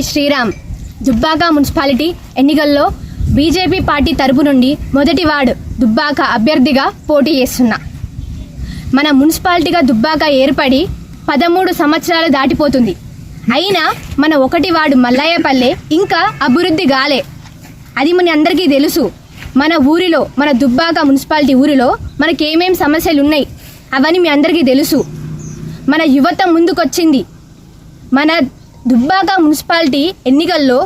Sriram Dubbaka municipality ఎన్నికల్లో BJP party తరపు నుండి మొదటి వార్డు దుబ్బాక అభ్యర్థిగా పోటీ చేస్తున్నా. మన మున్సిపాలిటీగా దుబ్బాక ఏర్పడి 13 సంవత్సరాలు దాటిపోతుంది. అయినా మన ఒకటి వార్డు మల్లయ్యపల్లె ఇంకా అభివృద్ధి కాలే. అది మన అందరికీ తెలుసు. మన ఊరిలో, మన దుబ్బాక మున్సిపాలిటీ ఊరిలో మనకేమేం సమస్యలు ఉన్నాయి అవన్నీ మీ అందరికీ తెలుసు. మన యువత ముందుకొచ్చింది. మన దుబ్బాక మున్సిపాలిటీ ఎన్నికల్లో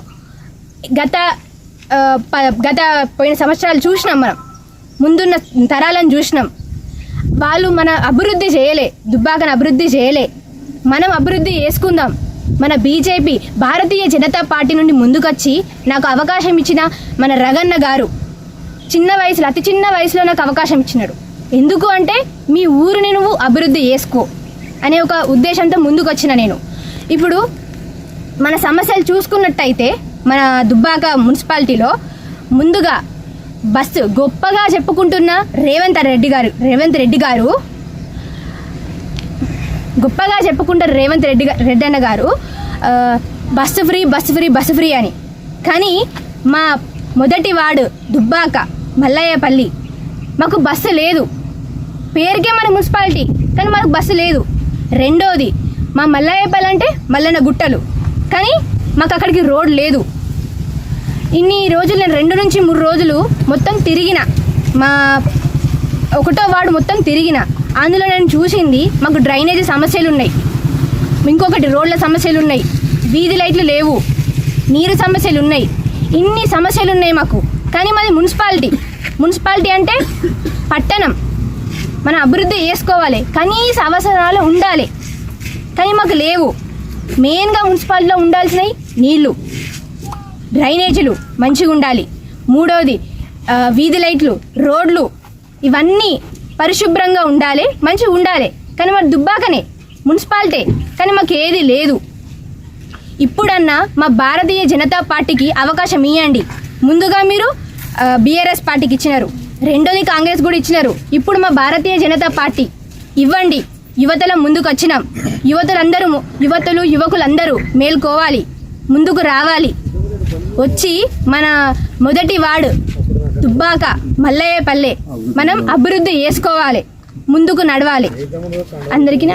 గత పోయిన సంవత్సరాలు చూసినాం. మనం ముందున్న తరాలను చూసినాం. వాళ్ళు మన అభివృద్ధి చేయలే, దుబ్బాకను అభివృద్ధి చేయలే. మనం అభివృద్ధి చేసుకుందాం. మన బీజేపీ భారతీయ జనతా పార్టీ నుండి ముందుకొచ్చి నాకు అవకాశం ఇచ్చిన మన రగన్న గారు చిన్న వయసులో, అతి చిన్న వయసులో నాకు అవకాశం ఇచ్చినాడు. ఎందుకు అంటే మీ ఊరిని నువ్వు అభివృద్ధి చేసుకో అనే ఒక ఉద్దేశంతో ముందుకొచ్చిన నేను. ఇప్పుడు మన సమస్యలు చూసుకున్నట్టయితే మన దుబ్బాక మున్సిపాలిటీలో ముందుగా బస్సు గొప్పగా చెప్పుకుంటున్న రేవంత్ రెడ్డి గారు గొప్పగా చెప్పుకుంటారు. రెడ్డి అన్న గారు బస్సు ఫ్రీ అని. కానీ మా మొదటి వార్డు దుబ్బాక మల్లయ్యపల్లి మాకు బస్సు లేదు. పేరుకే మన మున్సిపాలిటీ, కానీ మాకు బస్సు లేదు. రెండోది మా మల్లయ్యపల్లి అంటే మల్లన్న గుట్టలు, కానీ మాకు అక్కడికి రోడ్ లేదు. ఇన్ని రోజులు నేను 2 నుంచి 3 రోజులు మొత్తం తిరిగిన, మా 1వ వార్డు మొత్తం తిరిగిన. అందులో నేను చూసింది మాకు డ్రైనేజీ సమస్యలు ఉన్నాయి, ఇంకొకటి రోడ్ల సమస్యలు ఉన్నాయి, వీధి లైట్లు లేవు, నీరు సమస్యలు ఉన్నాయి. ఇన్ని సమస్యలు ఉన్నాయి మాకు. కానీ మాది మున్సిపాలిటీ అంటే పట్టణం. మనం అభివృద్ధి చేసుకోవాలి, కనీస అవసరాలు ఉండాలి, కానీ మాకు లేవు. మెయిన్గా మున్సిపాలిటీలో ఉండాల్సినవి నీళ్లు, డ్రైనేజీలు మంచిగా ఉండాలి. మూడవది వీధి లైట్లు, రోడ్లు, ఇవన్నీ పరిశుభ్రంగా ఉండాలి, మంచిగా ఉండాలి. కానీ మరి దుబ్బాకనే మున్సిపాలిటీ, కానీ మాకు ఏది లేదు. ఇప్పుడన్నా మా భారతీయ జనతా పార్టీకి అవకాశం ఇవ్వండి. ముందుగా మీరు బీఆర్ఎస్ పార్టీకి ఇచ్చినారు, రెండోది కాంగ్రెస్ కూడా ఇచ్చినారు. ఇప్పుడు మా భారతీయ జనతా పార్టీ ఇవ్వండి. యువతల ముందుకు వచ్చినాం. యువకులందరూ మేల్కోవాలి, ముందుకు రావాలి. వచ్చి మన మొదటి వార్డు దుబ్బాక మల్లయ్యపల్లె మనం అభివృద్ధి చేసుకోవాలి, ముందుకు నడవాలి. అందరికీ